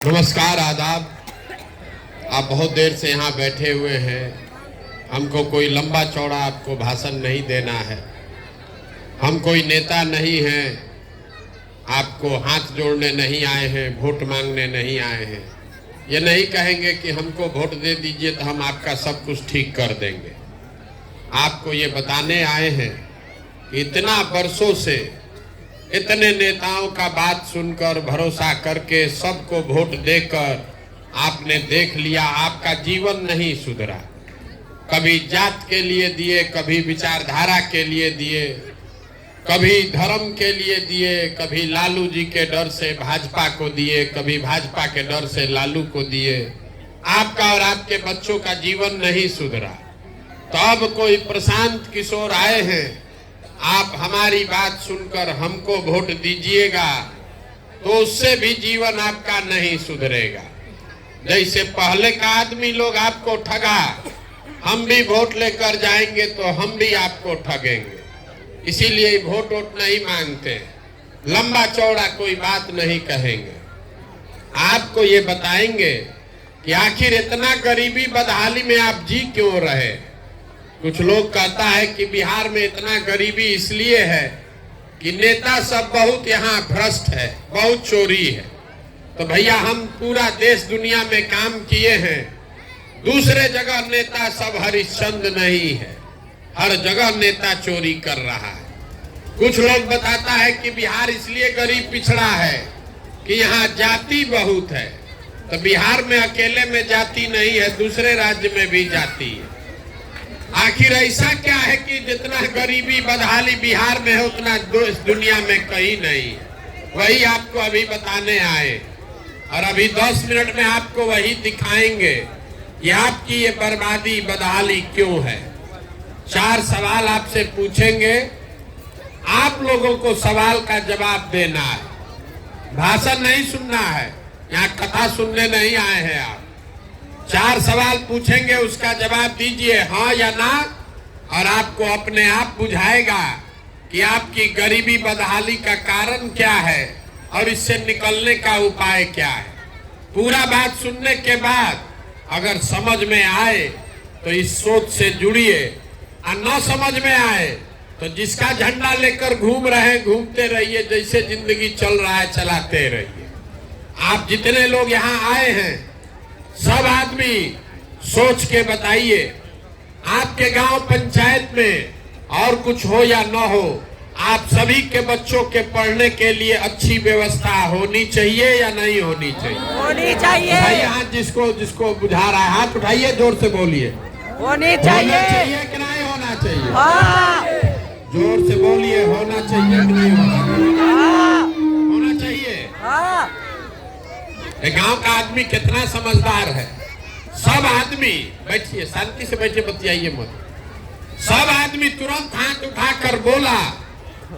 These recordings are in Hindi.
नमस्कार, आदाब। आप बहुत देर से यहाँ बैठे हुए हैं। हमको कोई लंबा चौड़ा आपको भाषण नहीं देना है। हम कोई नेता नहीं हैं, आपको हाथ जोड़ने नहीं आए हैं, वोट मांगने नहीं आए हैं। ये नहीं कहेंगे कि हमको वोट दे दीजिए तो हम आपका सब कुछ ठीक कर देंगे। आपको ये बताने आए हैं कि इतना वर्षों से इतने नेताओं का बात सुनकर भरोसा करके सबको वोट देकर आपने देख लिया, आपका जीवन नहीं सुधरा। कभी जात के लिए दिए, कभी विचारधारा के लिए दिए, कभी धर्म के लिए दिए, कभी लालू जी के डर से भाजपा को दिए, कभी भाजपा के डर से लालू को दिए। आपका और आपके बच्चों का जीवन नहीं सुधरा। तो अब कोई प्रशांत किशोर आए हैं, आप हमारी बात सुनकर हमको वोट दीजिएगा तो उससे भी जीवन आपका नहीं सुधरेगा। जैसे पहले का आदमी लोग आपको ठगा, हम भी वोट लेकर जाएंगे तो हम भी आपको ठगेंगे। इसीलिए वोट नहीं मांगते, लंबा चौड़ा कोई बात नहीं कहेंगे। आपको ये बताएंगे कि आखिर इतना गरीबी बदहाली में आप जी क्यों रहे। कुछ लोग कहता है कि बिहार में इतना गरीबी इसलिए है कि नेता सब बहुत यहाँ भ्रष्ट है, बहुत चोरी है। तो भैया हम पूरा देश दुनिया में काम किए हैं, दूसरे जगह नेता सब हरिश्चंद्र नहीं है, हर जगह नेता चोरी कर रहा है। कुछ लोग बताता है कि बिहार इसलिए गरीब पिछड़ा है कि यहाँ जाति बहुत है। तो बिहार में अकेले में जाति नहीं है, दूसरे राज्य में भी जाति है। आखिर ऐसा क्या है कि जितना गरीबी बदहाली बिहार में है उतना दुनिया में कहीं नहीं है। वही आपको अभी बताने आए और अभी 10 मिनट में आपको वही दिखाएंगे कि आपकी ये बर्बादी बदहाली क्यों है। 4 सवाल आपसे पूछेंगे, आप लोगों को सवाल का जवाब देना है, भाषण नहीं सुनना है। यहाँ कथा सुनने नहीं आए हैं आप। 4 सवाल पूछेंगे, उसका जवाब दीजिए हाँ या ना, और आपको अपने आप बुझाएगा कि आपकी गरीबी बदहाली का कारण क्या है और इससे निकलने का उपाय क्या है। पूरा बात सुनने के बाद अगर समझ में आए तो इस सोच से जुड़िए, और न समझ में आए तो जिसका झंडा लेकर घूम रहे हैं घूमते रहिए, जैसे जिंदगी चल रहा है चलाते रहिए। आप जितने लोग यहाँ आए हैं सब आदमी सोच के बताइए, आपके गांव पंचायत में और कुछ हो या न हो, आप सभी के बच्चों के पढ़ने के लिए अच्छी व्यवस्था होनी चाहिए या नहीं होनी चाहिए? होनी चाहिए। भाई हाथ जिसको जिसको बुझा रहा है हाथ उठाइए, जोर से बोलिए। होनी चाहिए कि नहीं होना चाहिए? हाँ। जोर से बोलिए, होना चाहिए कि नहीं होना चाहिए? हाँ। होना चाहिए। हाँ। गांव का आदमी कितना समझदार है। सब आदमी बैठिए, शांति से बैठिए, बतियाइए मत। सब आदमी तुरंत हाथ उठाकर बोला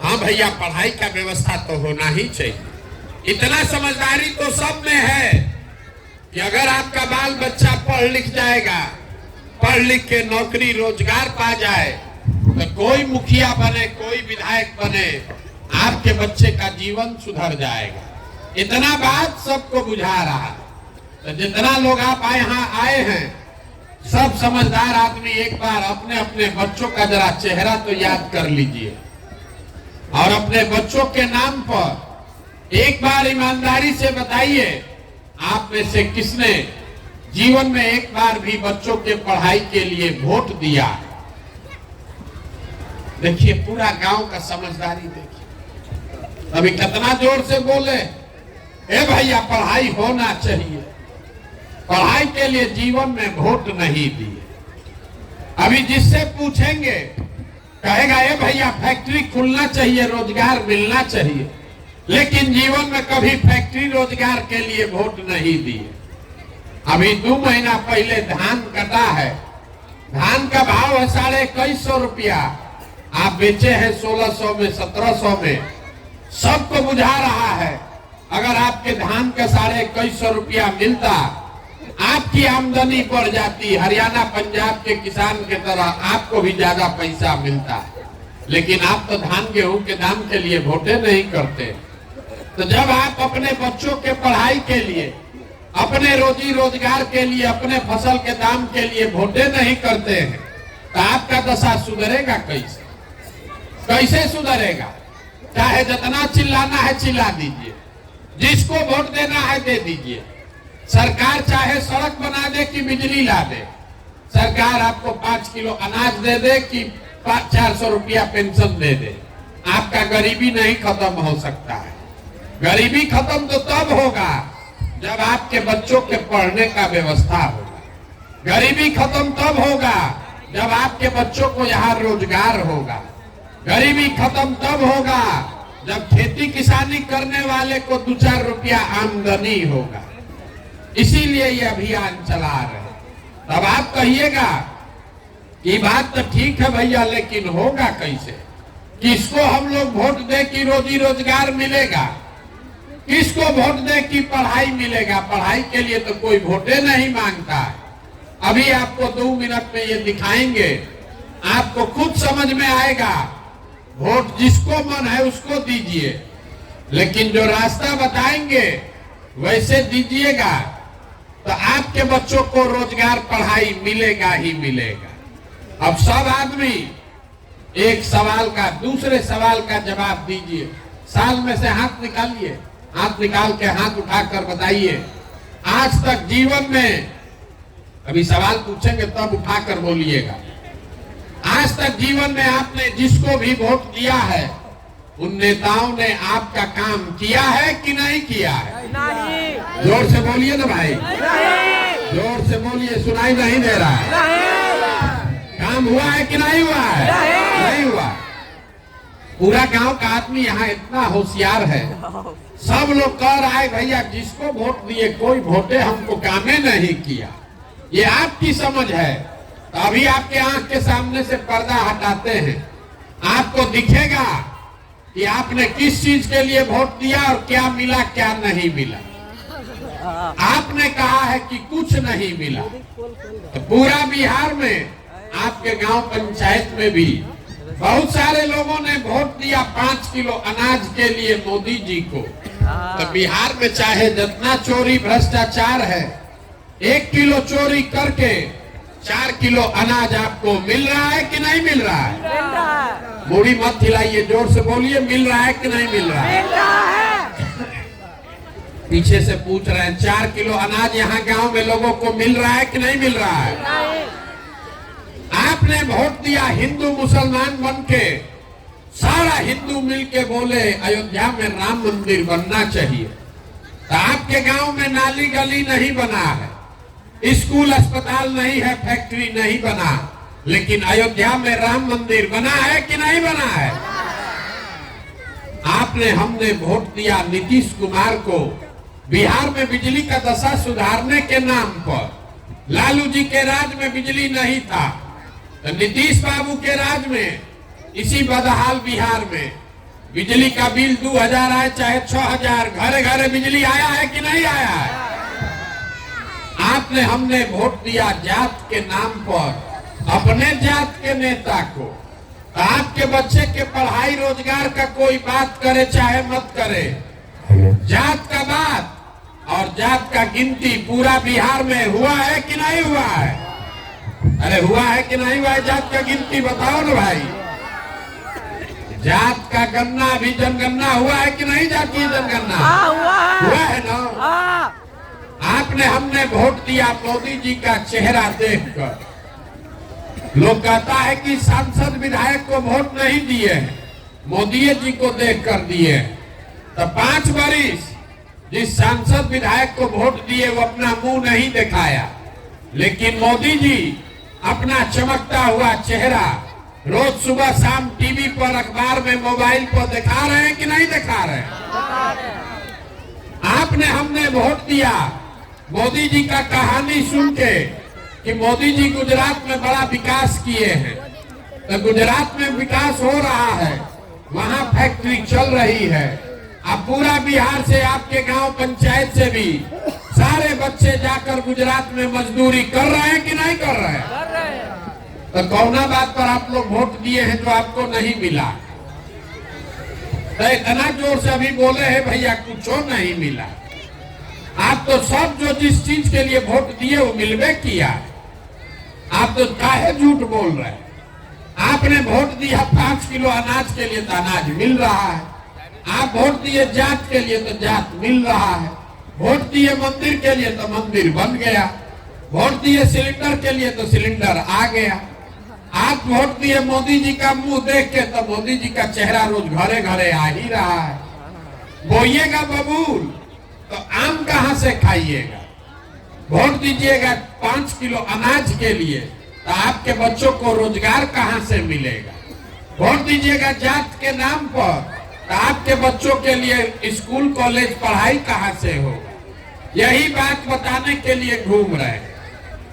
हाँ भैया पढ़ाई का व्यवस्था तो होना ही चाहिए। इतना समझदारी तो सब में है कि अगर आपका बाल बच्चा पढ़ लिख जाएगा, पढ़ लिख के नौकरी रोजगार पा जाए तो कोई मुखिया बने, कोई विधायक बने, आपके बच्चे का जीवन सुधर जाएगा। इतना बात सबको बुझा रहा। तो जितना लोग आप यहाँ आए हैं सब समझदार आदमी एक बार अपने अपने बच्चों का जरा चेहरा तो याद कर लीजिए और अपने बच्चों के नाम पर एक बार ईमानदारी से बताइए, आप में से किसने जीवन में एक बार भी बच्चों के पढ़ाई के लिए वोट दिया? देखिए पूरा गांव का समझदारी देखिए। अभी कितना जोर से बोले, ए भैया पढ़ाई होना चाहिए, पढ़ाई के लिए जीवन में वोट नहीं दिए। अभी जिससे पूछेंगे कहेगा ए भैया फैक्ट्री खुलना चाहिए, रोजगार मिलना चाहिए, लेकिन जीवन में कभी फैक्ट्री रोजगार के लिए वोट नहीं दिए। अभी 2 महीना पहले धान कटा है, धान का भाव है 2150 रुपया, आप बेचे हैं 1600 में, 1700 में। सबको बुझा रहा है अगर आपके धान का 2150 रुपया मिलता, आपकी आमदनी बढ़ जाती, हरियाणा पंजाब के किसान के तरह आपको भी ज्यादा पैसा मिलता। लेकिन आप तो धान गेहूं के दाम के लिए वोटे नहीं करते। तो जब आप अपने बच्चों के पढ़ाई के लिए अपने रोजी रोजगार के लिए, अपने फसल के दाम के लिए वोटें नहीं करते हैं, तो आपका दशा सुधरेगा कैसे? कैसे सुधरेगा? चाहे जितना चिल्लाना है चिल्ला दीजिए, जिसको वोट देना है दे दीजिए। सरकार चाहे सड़क बना दे कि बिजली ला दे, सरकार आपको 5 किलो अनाज दे दे कि 400 रुपया पेंशन दे दे, आपका गरीबी नहीं खत्म हो सकता है। गरीबी खत्म तो तब होगा जब आपके बच्चों के पढ़ने का व्यवस्था होगा। गरीबी खत्म तब होगा जब आपके बच्चों को यहाँ रोजगार होगा। गरीबी खत्म तब होगा जब खेती किसानी करने वाले को 2-4 रुपया आमदनी होगा। इसीलिए ये अभियान चला रहे हैं। तब आप कहिएगा कि बात तो ठीक है भैया, लेकिन होगा कैसे? किसको हम लोग वोट दे कि रोजी रोजगार मिलेगा? किसको वोट दे कि पढ़ाई मिलेगा? पढ़ाई के लिए तो कोई वोटे नहीं मांगता है। अभी आपको 2 मिनट में ये दिखाएंगे, आपको खुद समझ में आएगा। वोट जिसको मन है उसको दीजिए, लेकिन जो रास्ता बताएंगे वैसे दीजिएगा तो आपके बच्चों को रोजगार, पढ़ाई मिलेगा ही मिलेगा। अब सब आदमी एक सवाल का दूसरे सवाल का जवाब दीजिए। साल में से हाथ निकालिए, हाथ निकाल के हाथ उठाकर बताइए, आज तक जीवन में, अभी सवाल पूछेंगे तब उठाकर बोलिएगा, आज तक जीवन में आपने जिसको भी वोट दिया है उन नेताओं ने आपका काम किया है कि नहीं किया है? नहीं। जोर से बोलिए ना भाई, जोर से बोलिए, सुनाई नहीं दे रहा है। काम हुआ है कि नहीं हुआ है? नहीं हुआ। पूरा गांव का आदमी यहाँ इतना होशियार है, सब लोग कह रहा है भैया जिसको वोट दिए कोई वोटे हमको कामे नहीं किया। ये आपकी समझ है। तो अभी आपके आंख के सामने से पर्दा हटाते हैं, आपको दिखेगा कि आपने किस चीज के लिए वोट दिया और क्या मिला क्या नहीं मिला। आपने कहा है कि कुछ नहीं मिला, तो पूरा बिहार में आपके गांव पंचायत में भी बहुत सारे लोगों ने वोट दिया 5 किलो अनाज के लिए मोदी जी को। तो बिहार में चाहे जितना चोरी भ्रष्टाचार है, 1 किलो चोरी करके 4 किलो अनाज आपको मिल रहा है कि नहीं मिल रहा है? मूड़ी मत हिलाइए, जोर से बोलिए, मिल रहा है कि नहीं मिल रहा है? पीछे से पूछ रहे हैं 4 किलो अनाज यहाँ गांव में लोगों को मिल रहा है कि नहीं मिल रहा है? आपने वोट दिया हिंदू मुसलमान बन के, सारा हिंदू मिलके बोले अयोध्या में राम मंदिर बनना चाहिए। तो आपके गांव में नाली गली नहीं बना है, स्कूल अस्पताल नहीं है, फैक्ट्री नहीं बना, लेकिन अयोध्या में राम मंदिर बना है कि नहीं बना है? आपने, हमने वोट दिया नीतीश कुमार को बिहार में बिजली का दशा सुधारने के नाम पर। लालू जी के राज में बिजली नहीं था, तो नीतीश बाबू के राज में इसी बदहाल बिहार में बिजली का बिल 2000 आए चाहे 6000, घरे घरे बिजली आया है कि नहीं आया है? आपने, हमने वोट दिया जात के नाम पर अपने जात के नेता को। आपके बच्चे के पढ़ाई रोजगार का कोई बात करे चाहे मत करे, जात का बात और जात का गिनती पूरा बिहार में हुआ है कि नहीं हुआ है? अरे हुआ है कि नहीं हुआ है? जात का गिनती बताओ ना भाई। जात का गणना भी, जनगणना हुआ है कि नहीं? जातीय जनगणना हुआ है ना? आपने, हमने वोट दिया मोदी जी का चेहरा देखकर। लोग कहता है कि सांसद विधायक को वोट नहीं दिए, मोदी जी को देखकर दिए। तो 5 बरिस जिस सांसद विधायक को वोट दिए वो अपना मुंह नहीं दिखाया, लेकिन मोदी जी अपना चमकता हुआ चेहरा रोज सुबह शाम टीवी पर, अखबार में, मोबाइल पर दिखा रहे हैं कि नहीं दिखा रहे हैं? आपने, हमने वोट दिया मोदी जी का कहानी सुन के कि मोदी जी गुजरात में बड़ा विकास किए हैं। तो गुजरात में विकास हो रहा है, वहां फैक्ट्री चल रही है। अब पूरा बिहार से, आपके गांव पंचायत से भी सारे बच्चे जाकर गुजरात में मजदूरी कर रहे हैं कि नहीं कर रहे हैं? तो कौना बात पर आप लोग वोट दिए हैं जो आपको नहीं मिला? तो इतना जोर से अभी बोले हैं भैया कुछ नहीं मिला। आप तो सब जो जिस चीज के लिए वोट दिए वो मिलवे किया। आप तो काहे झूठ बोल रहे हैं? आपने वोट दिया 5 किलो अनाज के लिए तो अनाज मिल रहा है। आप वोट दिए जात के लिए तो जात मिल रहा है। वोट दिए मंदिर के लिए तो मंदिर बन गया। वोट दिए सिलेंडर के लिए तो सिलेंडर आ गया। आप वोट दिए मोदी जी का मुंह देख के तो मोदी जी का चेहरा रोज घरे घरे आ ही रहा है। बोइएगा बबूल तो आम कहां से खाइएगा? वोट दीजिएगा 5 किलो अनाज के लिए तो आपके बच्चों को रोजगार कहां से मिलेगा? वोट दीजिएगा जात के नाम पर तो आपके बच्चों के लिए स्कूल कॉलेज पढ़ाई कहां से होगा? यही बात बताने के लिए घूम रहे हैं।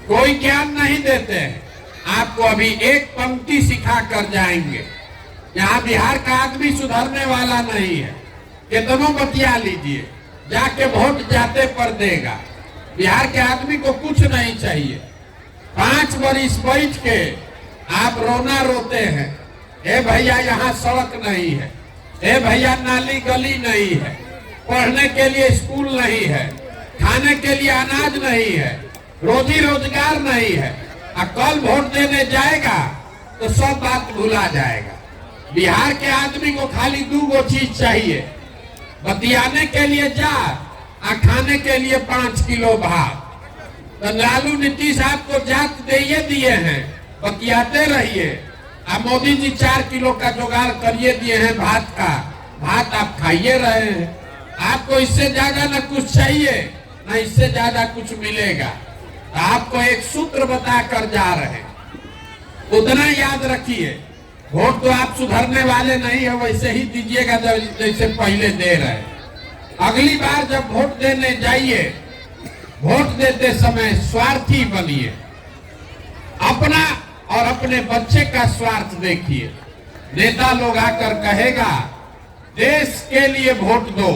कोई ज्ञान नहीं देते हैं। आपको अभी एक पंक्ति सिखा कर जाएंगे। यहाँ बिहार का आदमी सुधरने वाला नहीं है। कितनों बतिया लीजिए, जाके वोट जाते पर देगा। बिहार के आदमी को कुछ नहीं चाहिए। 5 बरिस बैठ के आप रोना रोते हैं, ए भैया यहाँ सड़क नहीं है, ए भैया नाली गली नहीं है, पढ़ने के लिए स्कूल नहीं है, खाने के लिए अनाज नहीं है, रोजी रोजगार नहीं है। और कल वोट देने जाएगा तो सब बात भुला जाएगा। बिहार के आदमी को खाली 2 चीज चाहिए, बतियाने के लिए जात और खाने के लिए 5 किलो भात। तो लालू नीतीश आपको जात दे दिए हैं, बतियाते रहिए। अब मोदी जी 4 किलो का जुगाड़ करिए दिए हैं भात का, भात आप खाइए रहे हैं। आपको इससे ज्यादा न कुछ चाहिए न इससे ज्यादा कुछ मिलेगा। तो आपको एक सूत्र बता कर जा रहे हैं, उतना याद रखिए। वोट तो आप सुधरने वाले नहीं है, वैसे ही दीजिएगा जैसे पहले दे रहे हैं। अगली बार जब वोट देने जाइए, वोट देते समय स्वार्थी बनिए। अपना और अपने बच्चे का स्वार्थ देखिए। नेता लोग आकर कहेगा देश के लिए वोट दो,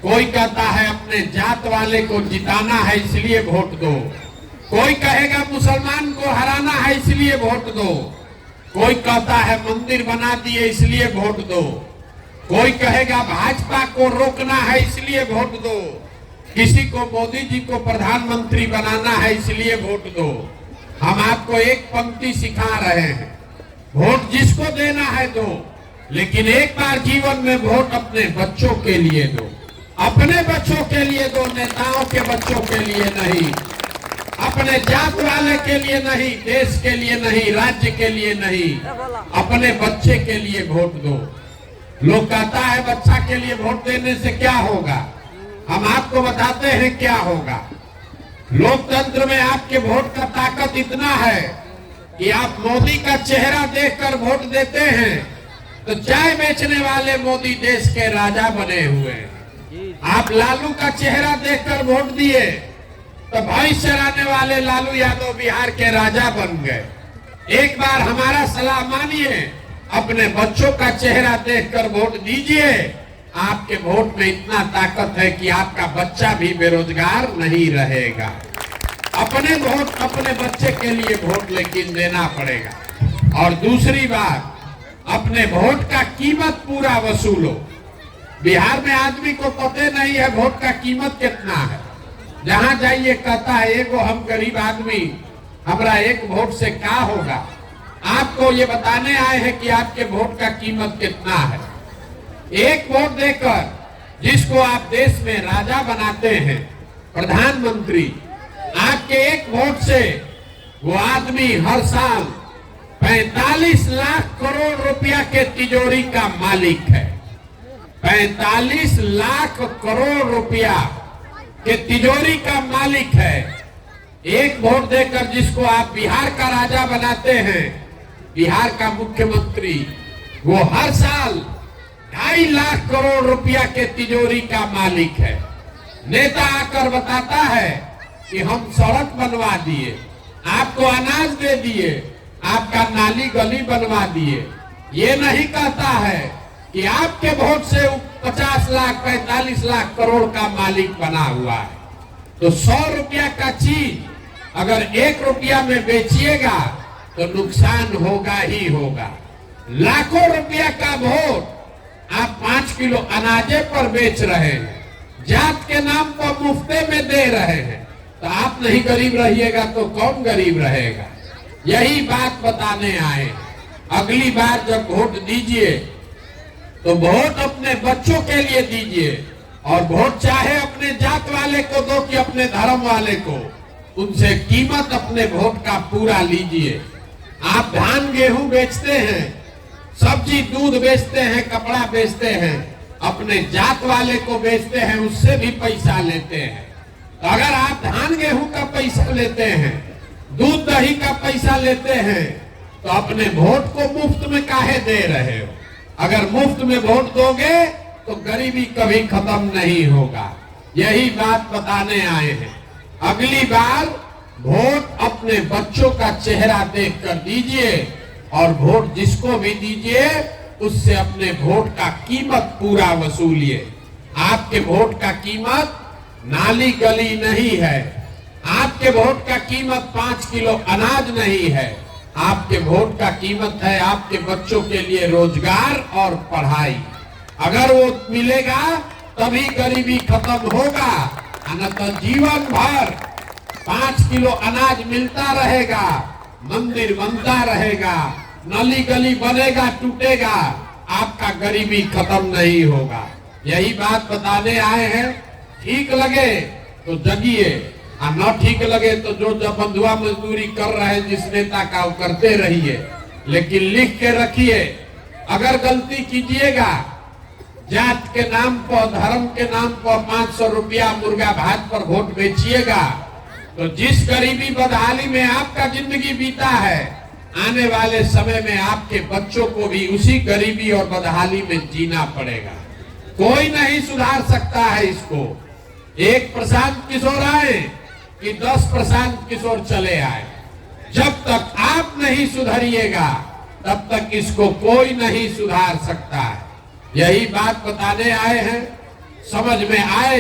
कोई कहता है अपने जात वाले को जिताना है इसलिए वोट दो, कोई कहेगा मुसलमान को हराना है इसलिए वोट दो, कोई कहता है मंदिर बना दिए इसलिए वोट दो, कोई कहेगा भाजपा को रोकना है इसलिए वोट दो, किसी को मोदी जी को प्रधानमंत्री बनाना है इसलिए वोट दो। हम आपको एक पंक्ति सिखा रहे हैं, वोट जिसको देना है दो, लेकिन एक बार जीवन में वोट अपने बच्चों के लिए दो। अपने बच्चों के लिए दो, नेताओं के बच्चों के लिए नहीं, अपने जात वाले के लिए नहीं, देश के लिए नहीं, राज्य के लिए नहीं, अपने बच्चे के लिए वोट दो। लोग कहता है बच्चा के लिए वोट देने से क्या होगा? हम आपको बताते हैं क्या होगा। लोकतंत्र में आपके वोट का ताकत इतना है कि आप मोदी का चेहरा देखकर वोट देते हैं तो चाय बेचने वाले मोदी देश के राजा बने हुए हैं। आप लालू का चेहरा देखकर वोट दिए तो भैंस चराने वाले लालू यादव बिहार के राजा बन गए। एक बार हमारा सलाह मानिए, अपने बच्चों का चेहरा देखकर वोट दीजिए। आपके वोट में इतना ताकत है कि आपका बच्चा भी बेरोजगार नहीं रहेगा। अपने वोट अपने बच्चे के लिए वोट लेकिन देना पड़ेगा। और दूसरी बात, अपने वोट का कीमत पूरा वसूलो। बिहार में आदमी को पता नहीं है वोट का कीमत कितना है। जहां जाइए कहता है एगो हम गरीब आदमी, हमारा एक वोट से क्या होगा। आपको ये बताने आए हैं कि आपके वोट का कीमत कितना है। एक वोट देकर जिसको आप देश में राजा बनाते हैं, प्रधानमंत्री, आपके एक वोट से वो आदमी हर साल 45 लाख करोड़ रुपया के तिजोरी का मालिक है। 45 लाख करोड़ रुपया के तिजोरी का मालिक है। एक वोट देकर जिसको आप बिहार का राजा बनाते हैं, बिहार का मुख्यमंत्री, वो हर साल 2.5 लाख करोड़ रुपया के तिजोरी का मालिक है। नेता आकर बताता है कि हम सड़क बनवा दिए, आपको अनाज दे दिए, आपका नाली गली बनवा दिए। ये नहीं कहता है कि आपके वोट से 50 लाख 45 लाख करोड़ का मालिक बना हुआ है। तो 100 रुपया का चीज अगर 1 रुपया में बेचिएगा तो नुकसान होगा ही होगा। लाखों रुपया का वोट आप 5 किलो अनाजे पर बेच रहे हैं। जात के नाम पर मुफ्ते में दे रहे हैं, तो आप नहीं गरीब रहिएगा तो कौन गरीब रहेगा? यही बात बताने आए। अगली बार जब वोट दीजिए तो वोट अपने बच्चों के लिए दीजिए, और वोट चाहे अपने जात वाले को दो कि अपने धर्म वाले को, उनसे कीमत अपने वोट का पूरा लीजिए। आप धान गेहूं बेचते हैं, सब्जी दूध बेचते हैं, कपड़ा बेचते हैं, अपने जात वाले को बेचते हैं, उससे भी पैसा लेते हैं। तो अगर आप धान गेहूं का पैसा लेते हैं, दूध दही का पैसा लेते हैं, तो अपने वोट को मुफ्त में काहे दे रहे हो? अगर मुफ्त में वोट दोगे तो गरीबी कभी खत्म नहीं होगा। यही बात बताने आए हैं। अगली बार वोट अपने बच्चों का चेहरा देखकर दीजिए, और वोट जिसको भी दीजिए उससे अपने वोट का कीमत पूरा वसूलिए। आपके वोट का कीमत नाली गली नहीं है, आपके वोट का कीमत 5 किलो अनाज नहीं है, आपके वोट का कीमत है आपके बच्चों के लिए रोजगार और पढ़ाई। अगर वो मिलेगा तभी गरीबी खत्म होगा, अन्यथा जीवन भर 5 किलो अनाज मिलता रहेगा, मंदिर बनता रहेगा, नली गली बनेगा टूटेगा, आपका गरीबी खत्म नहीं होगा। यही बात बताने आए हैं। ठीक लगे तो जगिए, और न ठीक लगे तो जो जब बंधुआ मजदूरी कर रहे हैं जिस नेता का वो करते रहिए, लेकिन लिख के रखिए, अगर गलती कीजिएगा, जात के नाम पर, धर्म के नाम पर 500 रुपया मुर्गा भात पर वोट बेचिएगा, तो जिस गरीबी बदहाली में आपका जिंदगी बीता है, आने वाले समय में आपके बच्चों को भी उसी गरीबी और बदहाली में जीना पड़ेगा। कोई नहीं सुधार सकता है इसको। एक प्रशांत किशोर आए कि 10 प्रशांत किशोर चले आए। जब तक आप नहीं सुधरिएगा तब तक इसको कोई नहीं सुधार सकता है। यही बात बताने आए हैं। समझ में आए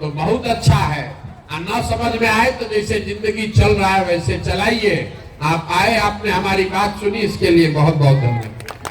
तो बहुत अच्छा है, और न समझ में आए तो जैसे जिंदगी चल रहा है वैसे चलाइए। आप आए, आपने हमारी बात सुनी, इसके लिए बहुत बहुत धन्यवाद।